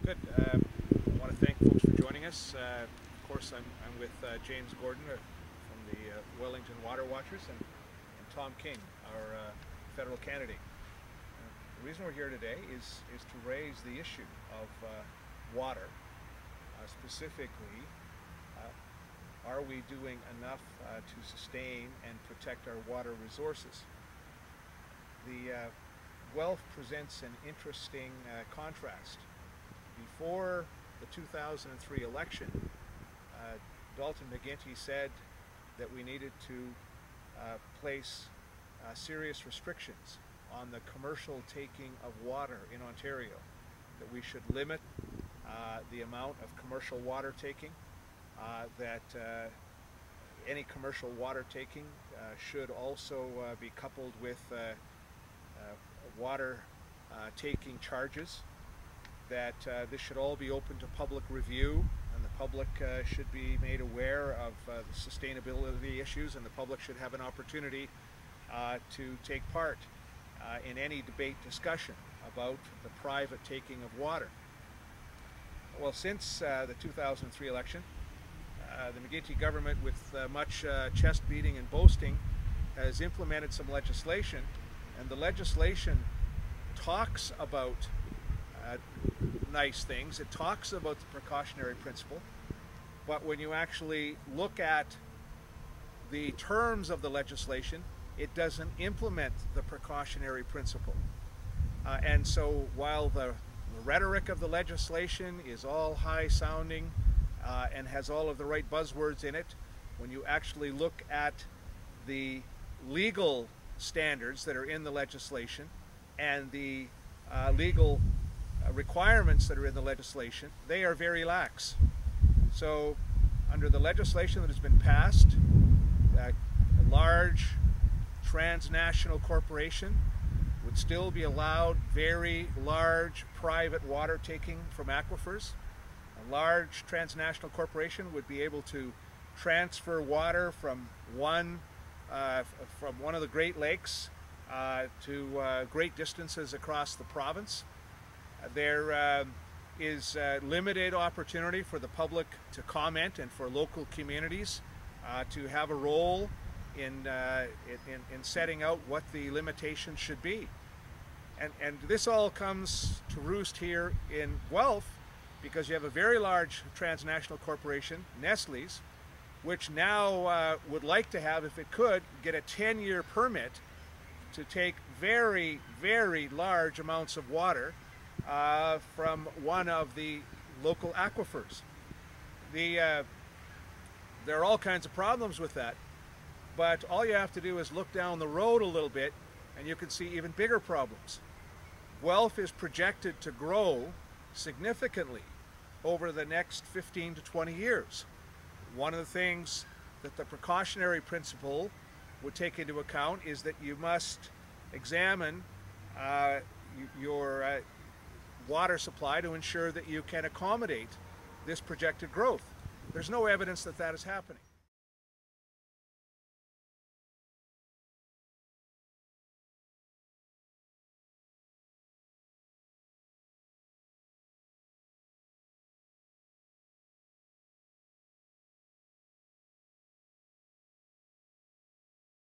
Good. I want to thank folks for joining us. Of course, I'm with James Gordon from the Wellington Water Watchers and Tom King, our federal candidate. The reason we're here today is to raise the issue of water. Specifically, are we doing enough to sustain and protect our water resources? The Guelph presents an interesting contrast. Before the 2003 election, Dalton McGuinty said that we needed to place serious restrictions on the commercial taking of water in Ontario, that we should limit the amount of commercial water taking, that any commercial water taking should also be coupled with water taking charges, that this should all be open to public review, and the public should be made aware of the sustainability issues, and the public should have an opportunity to take part in any debate discussion about the private taking of water. Well, since the 2003 election, the McGuinty government, with much chest beating and boasting, has implemented some legislation, and the legislation talks about nice things. It talks about the precautionary principle, but when you actually look at the terms of the legislation, it doesn't implement the precautionary principle. And so while the rhetoric of the legislation is all high sounding and has all of the right buzzwords in it, when you actually look at the legal standards that are in the legislation and the legal requirements that are in the legislation, they are very lax. So under the legislation that has been passed, a large transnational corporation would still be allowed very large private water taking from aquifers. A large transnational corporation would be able to transfer water from one of the Great Lakes to great distances across the province. There is limited opportunity for the public to comment and for local communities to have a role in setting out what the limitations should be. And this all comes to roost here in Guelph because you have a very large transnational corporation, Nestle's, which now would like to have, if it could, get a 10-year permit to take very, very large amounts of water from one of the local aquifers. There are all kinds of problems with that, but all you have to do is look down the road a little bit and you can see even bigger problems. Guelph is projected to grow significantly over the next 15 to 20 years. One of the things that the precautionary principle would take into account is that you must examine your water supply to ensure that you can accommodate this projected growth. There's no evidence that that is happening.